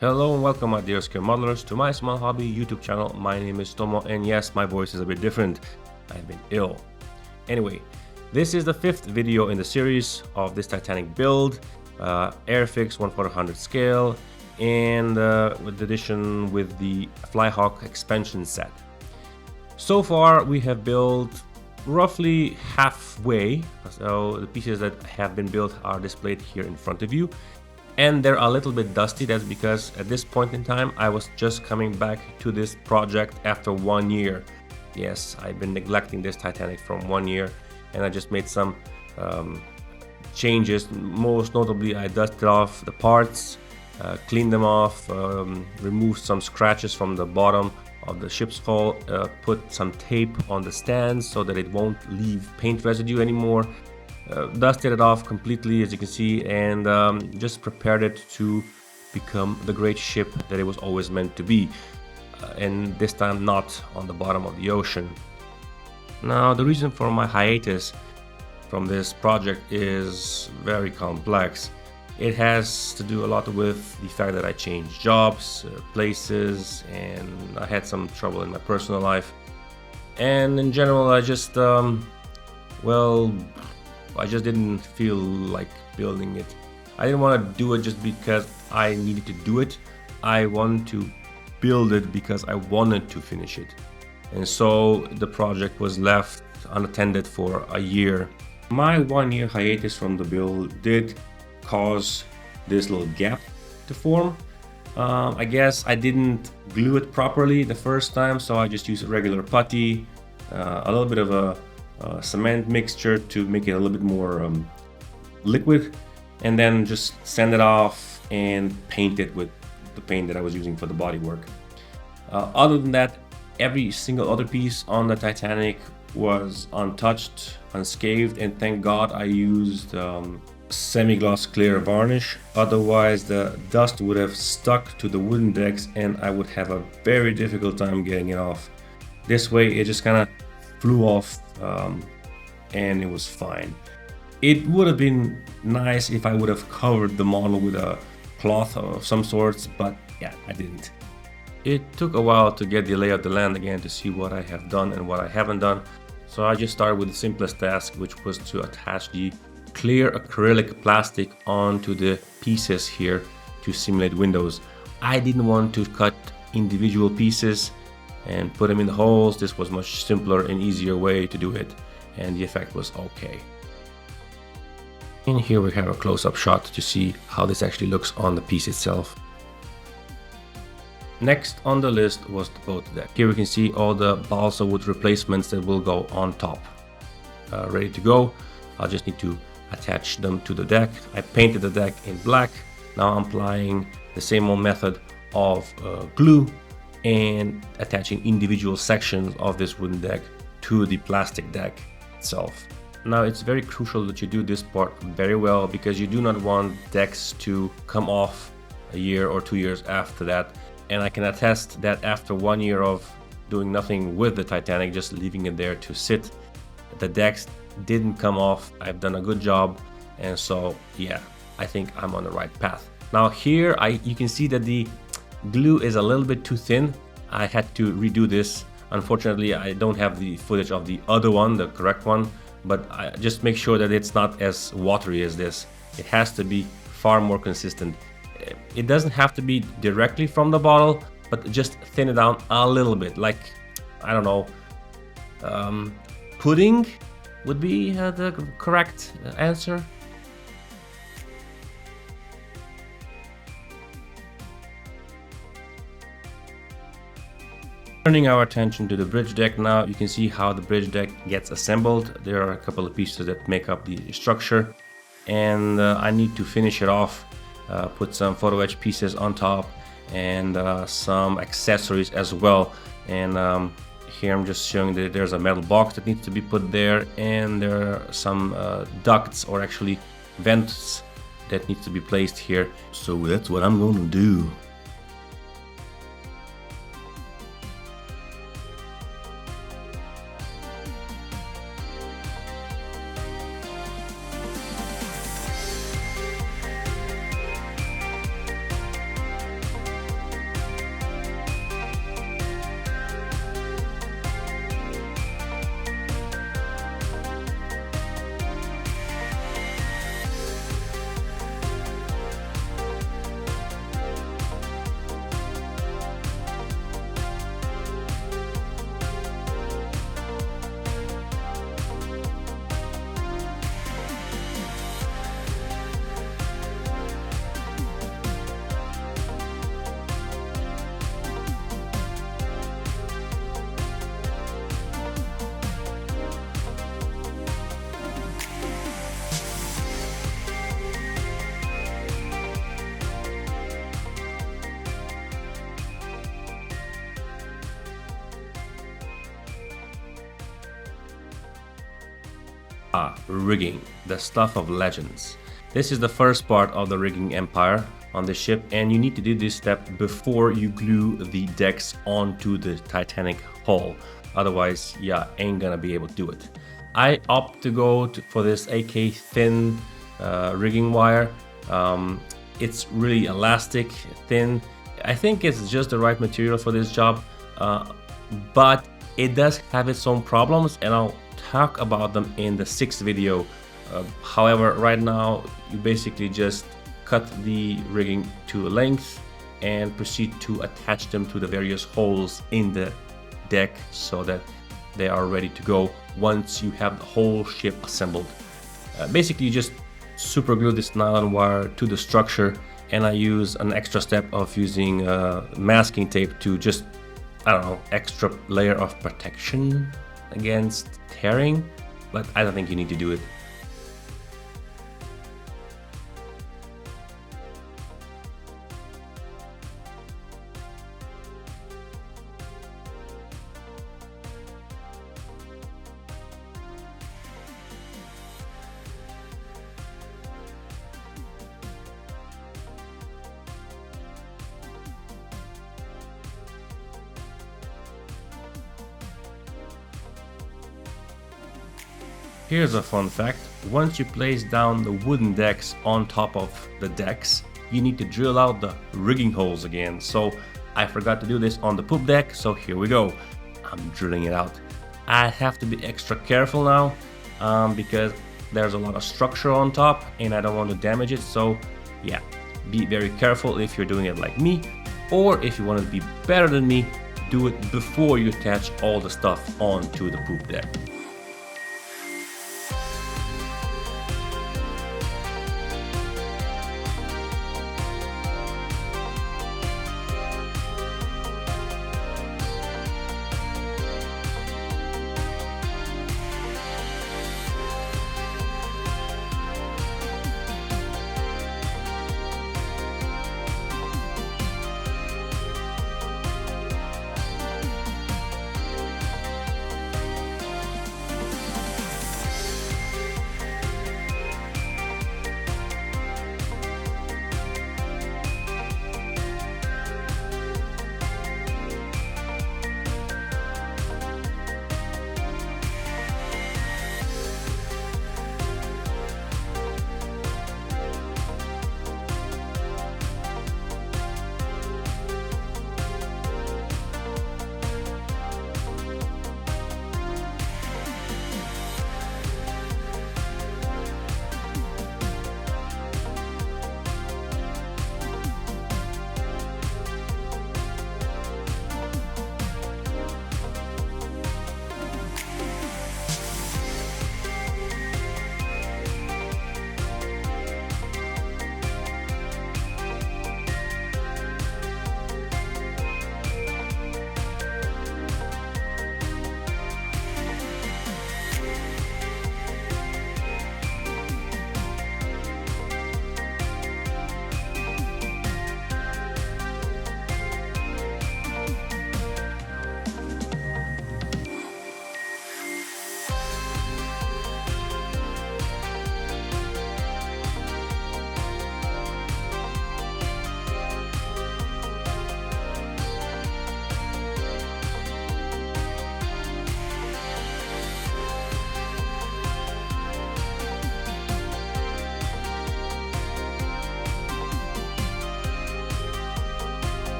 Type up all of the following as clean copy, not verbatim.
Hello and welcome, my dear scale modelers, to my small hobby YouTube channel. My name is Tomo, and yes, my voice is a bit different. I've been ill. Anyway, this is the fifth video in the series of this Titanic build, Airfix 1/400 scale, and with the addition with the Flyhawk expansion set. So far, we have built roughly halfway, so the pieces that have been built are displayed here in front of you. And they're a little bit dusty. That's because at this point in time I was just coming back to this project after 1 year. Yes, I've been neglecting this Titanic from 1 year, and I just made some changes. Most notably, I dusted off the parts, cleaned them off, removed some scratches from the bottom of the ship's hull, put some tape on the stands so that it won't leave paint residue anymore. Dusted it off completely, as you can see, and just prepared it to become the great ship that it was always meant to be, and this time not on the bottom of the ocean. Now, the reason for my hiatus from this project is very complex. It has to do a lot with the fact that I changed jobs, places, and I had some trouble in my personal life. And in general, I just I just didn't feel like building it. I didn't want to do it just because I needed to do it. I wanted to build it because I wanted to finish it. And so the project was left unattended for a year. My 1 year hiatus from the build did cause this little gap to form. I guess I didn't glue it properly the first time, so I just used a regular putty, a little bit of a cement mixture to make it a little bit more liquid, and then just sand it off and paint it with the paint that I was using for the bodywork. Other than that, every single other piece on the Titanic was untouched, unscathed, and thank God I used semi-gloss clear varnish. Otherwise the dust would have stuck to the wooden decks and I would have a very difficult time getting it off. This way it just kind of flew off, and it was fine. It would have been nice if I would have covered the model with a cloth of some sorts, but yeah, I didn't. It took a while to get the lay of the land again to see what I have done and what I haven't done, so I just started with the simplest task, which was to attach the clear acrylic plastic onto the pieces here to simulate windows. I didn't want to cut individual pieces and put them in the holes. This was much simpler and easier way to do it, and the effect was okay. And here we have a close-up shot to see how this actually looks on the piece itself. Next on the list was the boat deck. Here we can see all the balsa wood replacements that will go on top, ready to go. I'll just need to attach them to the deck. I painted the deck in black. Now I'm applying the same old method of glue and attaching individual sections of this wooden deck to the plastic deck itself. Now, it's very crucial that you do this part very well, because you do not want decks to come off a year or 2 years after that. And I can attest that after 1 year of doing nothing with the Titanic, just leaving it there to sit, the decks didn't come off. I've done a good job, and so yeah, I think I'm on the right path. Now here you can see that the glue is a little bit too thin. I had to redo this. Unfortunately, I don't have the footage of the other one, the correct one, but I just make sure that it's not as watery as this. It has to be far more consistent. It doesn't have to be directly from the bottle, but just thin it down a little bit, like, I don't know, pudding would be the correct answer. Turning our attention to the bridge deck now, you can see how the bridge deck gets assembled. There are a couple of pieces that make up the structure, and I need to finish it off, put some photo etch pieces on top, and some accessories as well. And here I'm just showing that there's a metal box that needs to be put there, and there are some ducts, or actually vents, that needs to be placed here. So that's what I'm going to do. Rigging, the stuff of legends. This is the first part of the rigging empire on the ship, and you need to do this step before you glue the decks onto the Titanic hull. Otherwise, ain't gonna be able to do it. I opt to go for this AK thin rigging wire. It's really elastic, thin. I think it's just the right material for this job, but it does have its own problems, and I'll talk about them in the 6th video. However, right now you basically just cut the rigging to a length and proceed to attach them to the various holes in the deck so that they are ready to go once you have the whole ship assembled. Basically, you just super glue this nylon wire to the structure, and I use an extra step of using masking tape to just, I don't know, extra layer of protection against tearing, but I don't think you need to do it. Here's a fun fact: once you place down the wooden decks on top of the decks, you need to drill out the rigging holes again. So I forgot to do this on the poop deck, so here we go. I'm drilling it out. I have to be extra careful now because there's a lot of structure on top and I don't want to damage it. So yeah, be very careful if you're doing it like me, or if you want to be better than me, do it before you attach all the stuff onto the poop deck.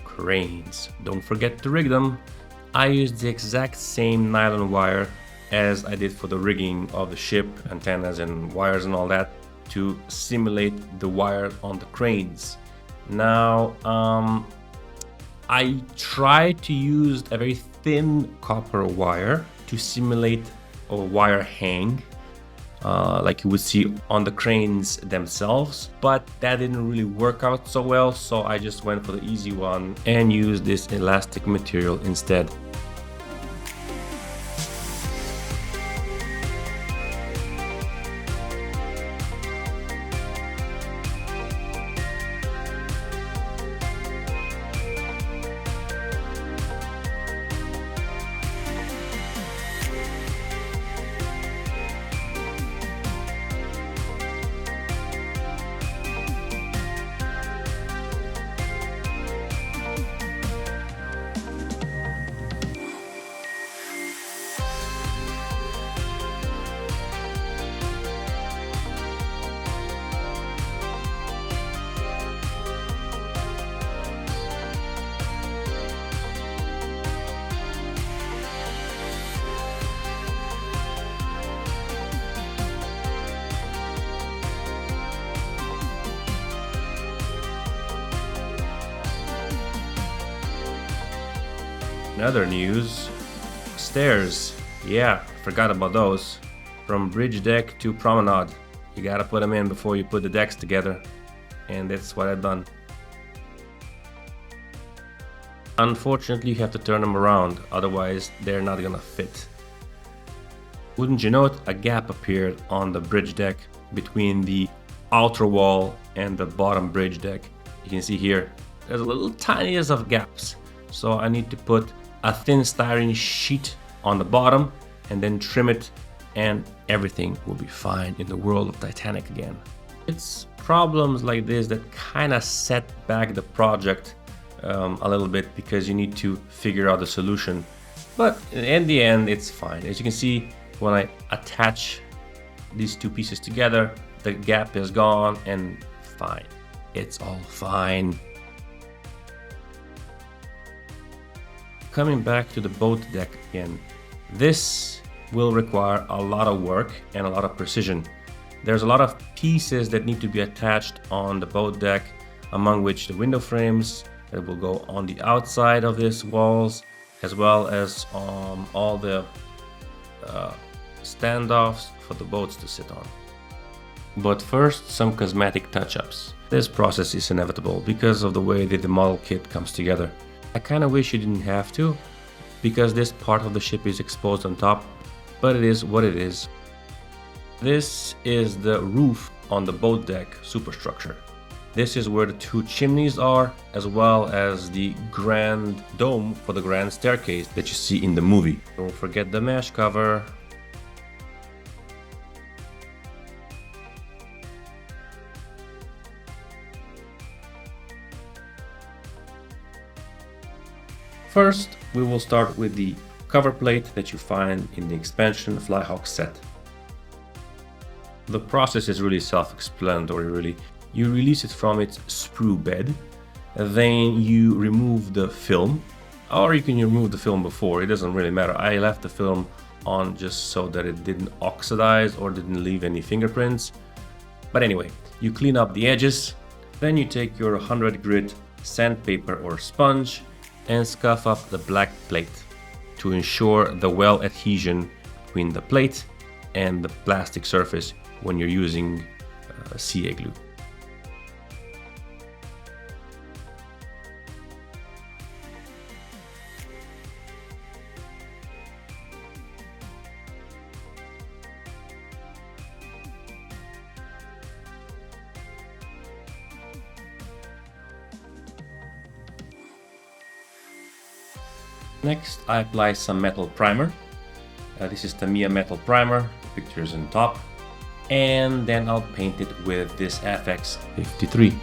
Cranes. Don't forget to rig them. I used the exact same nylon wire as I did for the rigging of the ship, antennas and wires and all that, to simulate the wire on the cranes. Now, I tried to use a very thin copper wire to simulate a wire hang, like you would see on the cranes themselves, but that didn't really work out so well, so I just went for the easy one and used this elastic material instead. In other news, stairs. Yeah, forgot about those. From bridge deck to promenade. You gotta put them in before you put the decks together. And that's what I've done. Unfortunately, you have to turn them around, otherwise they're not gonna fit. Wouldn't you know it, a gap appeared on the bridge deck between the outer wall and the bottom bridge deck. You can see here, there's a little tiniest of gaps. So I need to put a thin styrene sheet on the bottom and then trim it, and everything will be fine in the world of Titanic again. It's problems like this that kind of set back the project a little bit, because you need to figure out the solution. But in the end, it's fine. As you can see, when I attach these two pieces together, the gap is gone and fine. It's all fine. Coming back to the boat deck again, this will require a lot of work and a lot of precision. There's a lot of pieces that need to be attached on the boat deck, among which the window frames that will go on the outside of these walls, as well as all the standoffs for the boats to sit on. But first, some cosmetic touch-ups. This process is inevitable because of the way that the model kit comes together. I kind of wish you didn't have to, because this part of the ship is exposed on top, but it is what it is. This is the roof on the boat deck superstructure. This is where the two chimneys are, as well as the grand dome for the grand staircase that you see in the movie. Don't forget the mesh cover. First, we will start with the cover plate that you find in the expansion Flyhawk set. The process is really self-explanatory, really. You release it from its sprue bed, then you remove the film, or you can remove the film before, it doesn't really matter. I left the film on just so that it didn't oxidize or didn't leave any fingerprints. But anyway, you clean up the edges, then you take your 100 grit sandpaper or sponge and scuff up the black plate to ensure the well adhesion between the plate and the plastic surface when you're using CA glue. Next, I apply some metal primer. This is Tamiya metal primer, the picture's on top. And then I'll paint it with this FX53.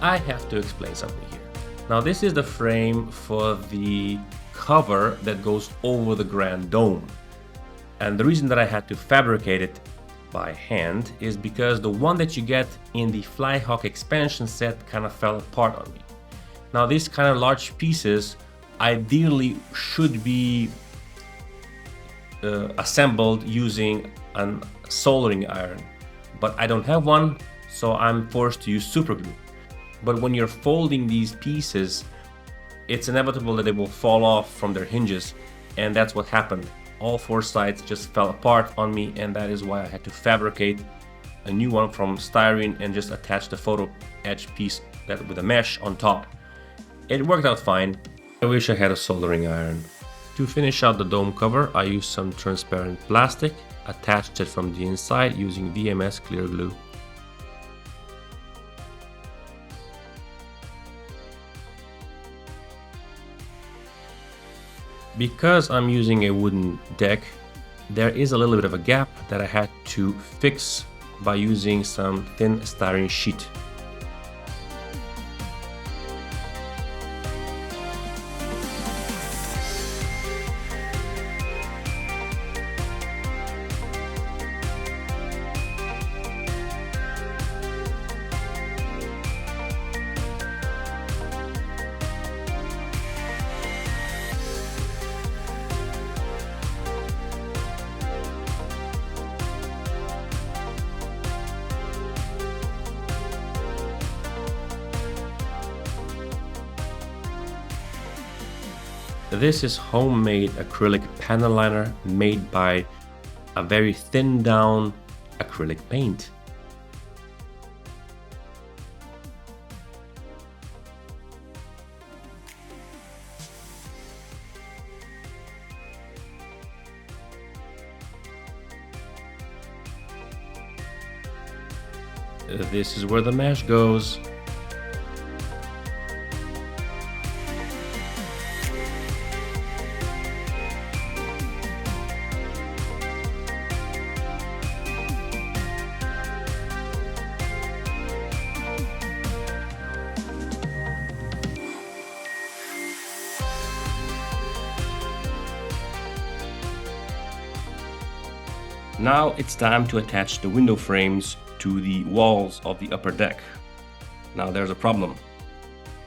I have to explain something here. Now this is the frame for the cover that goes over the grand dome. And the reason that I had to fabricate it by hand is because the one that you get in the Flyhawk expansion set kind of fell apart on me. Now these kind of large pieces ideally should be assembled using a soldering iron, but I don't have one, so I'm forced to use super glue. But when you're folding these pieces, it's inevitable that they will fall off from their hinges, and that's what happened. All 4 sides just fell apart on me, and that is why I had to fabricate a new one from styrene and just attach the photo etch piece with a mesh on top. It worked out fine. I wish I had a soldering iron. To finish out the dome cover, I used some transparent plastic, attached it from the inside using VMS clear glue. Because I'm using a wooden deck, there is a little bit of a gap that I had to fix by using some thin styrene sheet. This is homemade acrylic panel liner made by a very thin down acrylic paint. This is where the mesh goes. Now it's time to attach the window frames to the walls of the upper deck. Now there's a problem.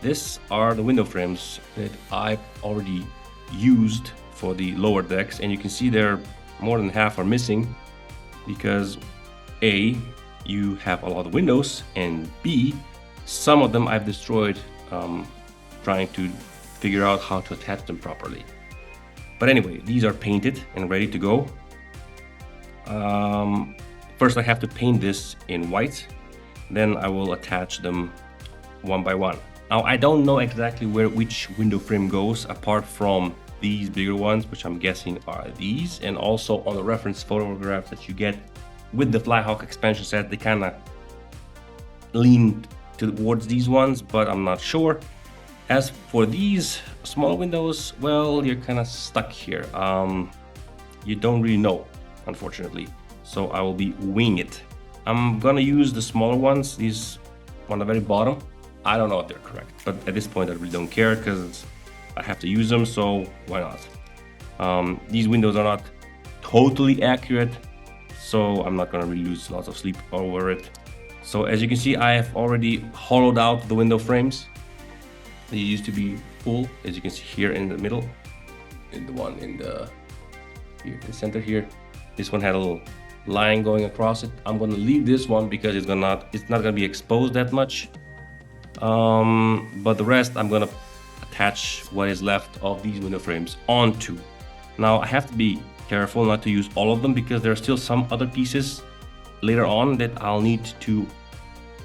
These are the window frames that I've already used for the lower decks, and you can see there more than half are missing because A, you have a lot of windows, and B, some of them I've destroyed trying to figure out how to attach them properly. But anyway, these are painted and ready to go. First I have to paint this in white, then I will attach them one by one. Now I don't know exactly where which window frame goes apart from these bigger ones, which I'm guessing are these, and also on the reference photographs that you get with the Flyhawk expansion set, they kind of lean towards these ones, but I'm not sure. As for these small windows, well, you're kind of stuck here. You don't really know, unfortunately, so I will be winging it. I'm gonna use the smaller ones, these on the very bottom. I don't know if they're correct, but at this point I really don't care because I have to use them, so why not? These windows are not totally accurate, so I'm not gonna really lose lots of sleep over it. So as you can see, I have already hollowed out the window frames. They used to be full, as you can see here in the middle, and the one in the center here. This one had a little line going across it. I'm gonna leave this one because it's not gonna be exposed that much. But the rest I'm gonna attach what is left of these window frames onto. Now I have to be careful not to use all of them because there are still some other pieces later on that I'll need to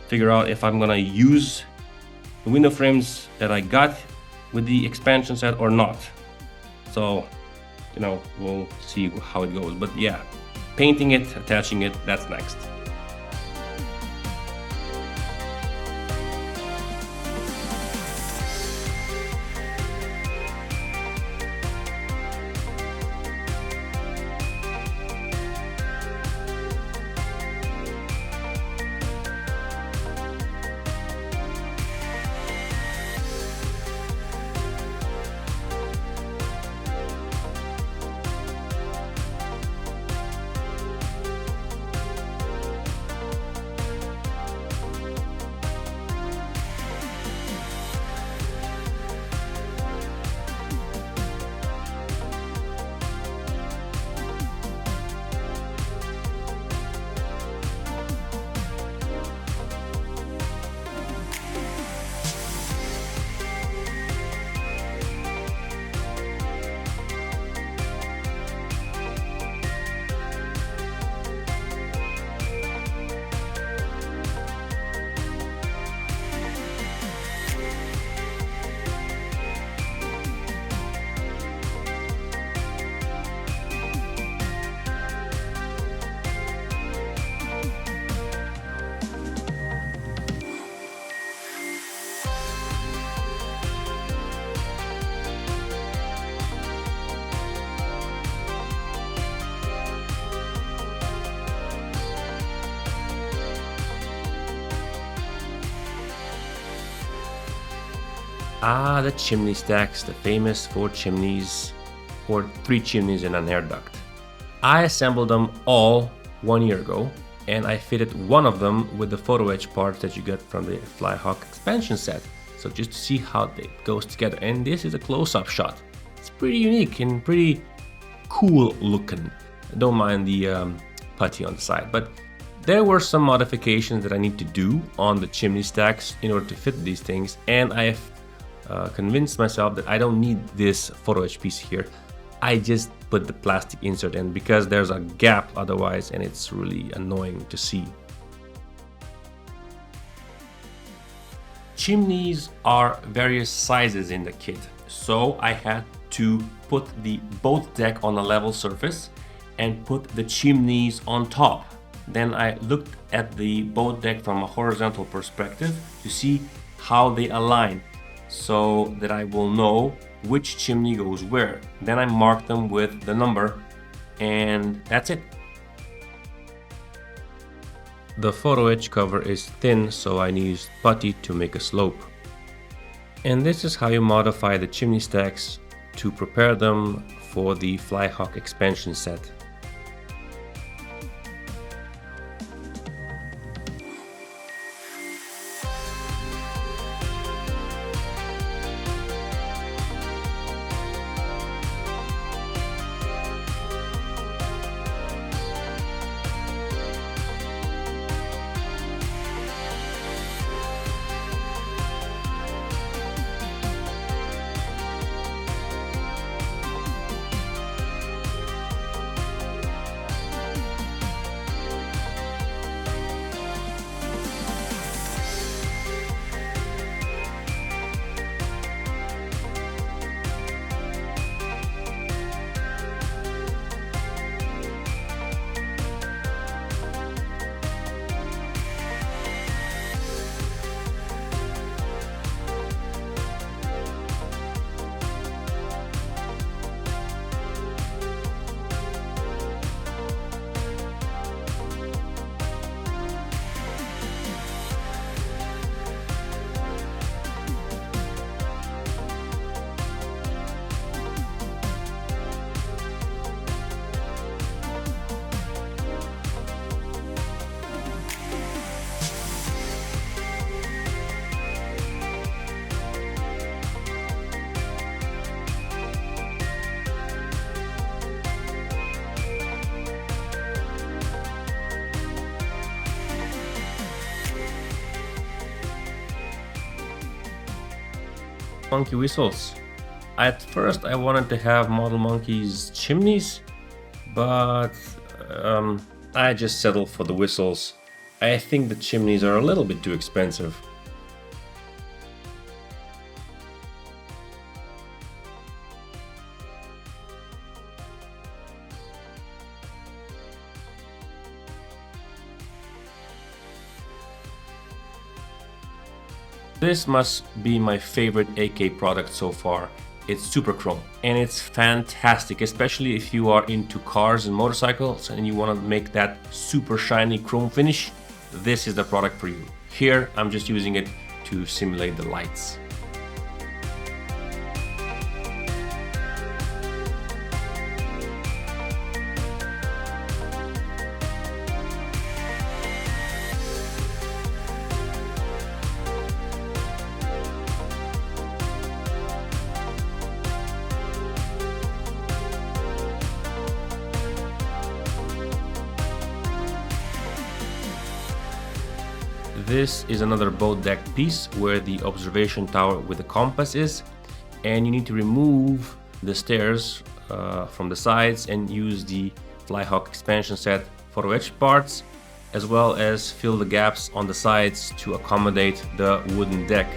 figure out if I'm gonna use the window frames that I got with the expansion set or not. So, you know, we'll see how it goes. But yeah, painting it, attaching it, that's next. Ah, the chimney stacks, the famous 4 chimneys, or 3 chimneys and an air duct. I assembled them all 1 year ago, and I fitted one of them with the photo etch parts that you get from the Flyhawk expansion set. So just to see how it goes together. And this is a close-up shot. It's pretty unique and pretty cool looking. I don't mind the putty on the side, but there were some modifications that I need to do on the chimney stacks in order to fit these things, and I have convinced myself that I don't need this photo etch piece here. I just put the plastic insert in because there's a gap otherwise, and it's really annoying to see. Chimneys are various sizes in the kit, so I had to put the boat deck on a level surface and put the chimneys on top. Then I looked at the boat deck from a horizontal perspective to see how they align, so that I will know which chimney goes where. Then I mark them with the number, and that's it. The photo etch cover is thin, so I used putty to make a slope. And this is how you modify the chimney stacks to prepare them for the Flyhawk expansion set. Monkey whistles. At first I wanted to have Model Monkey's chimneys, but I just settled for the whistles. I think the chimneys are a little bit too expensive. This must be my favorite AK product so far. It's super chrome and it's fantastic, especially if you are into cars and motorcycles and you want to make that super shiny chrome finish. This is the product for you. Here I'm just using it to simulate the lights. This is another boat deck piece where the observation tower with the compass is, and you need to remove the stairs from the sides and use the Flyhawk expansion set photo etch parts, as well as fill the gaps on the sides to accommodate the wooden deck.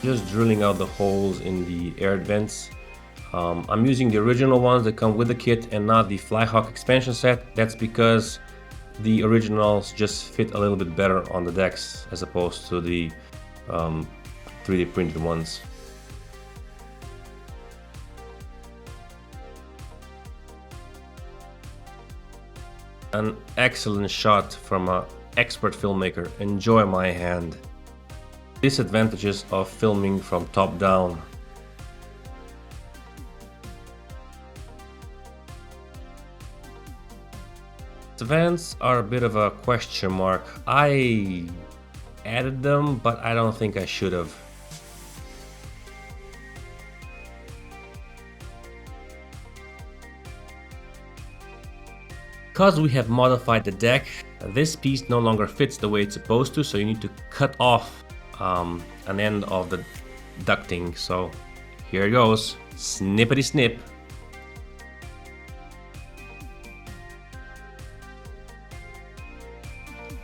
just drilling out the holes in the air vents. I'm using the original ones that come with the kit and not the Flyhawk expansion set. That's because the originals just fit a little bit better on the decks as opposed to the 3D printed ones. An excellent shot from an expert filmmaker. Enjoy my hand. Disadvantages of filming from top down. The vents are a bit of a question mark. I added them, but I don't think I should have. Because we have modified the deck, this piece no longer fits the way it's supposed to, so you need to cut off an end of the ducting. So here it goes, snippety snip.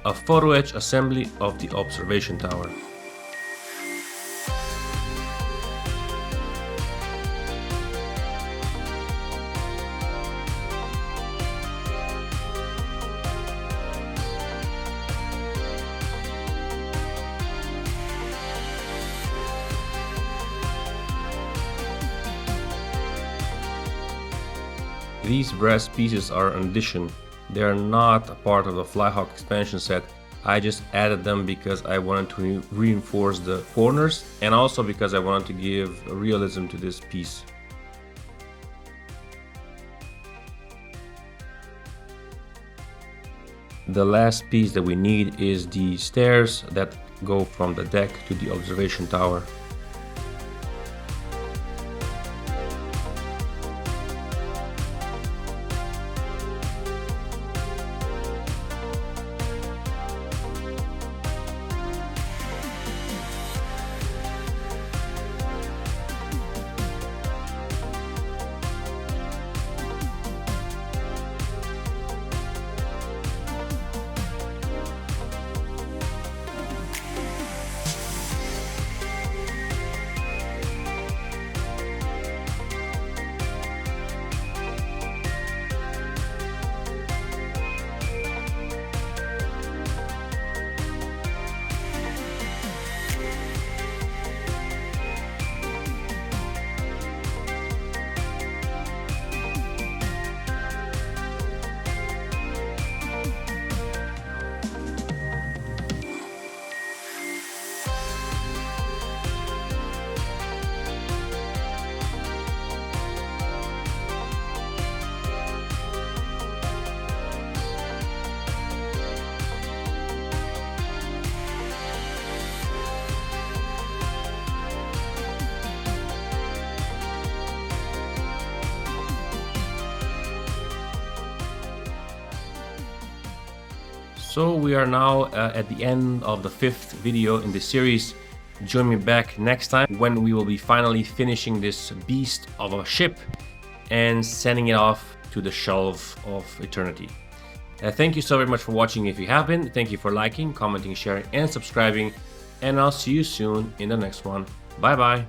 A photo etch assembly of the observation tower. These brass pieces are an addition. They are not a part of the Flyhawk expansion set. I just added them because I wanted to reinforce the corners and also because I wanted to give realism to this piece. The last piece that we need is the stairs that go from the deck to the observation tower. So we are now at the end of the 5th video in this series. Join me back next time when we will be finally finishing this beast of a ship and sending it off to the shelf of eternity. Thank you so very much for watching if you have been. Thank you for liking, commenting, sharing and subscribing, and I'll see you soon in the next one. Bye bye.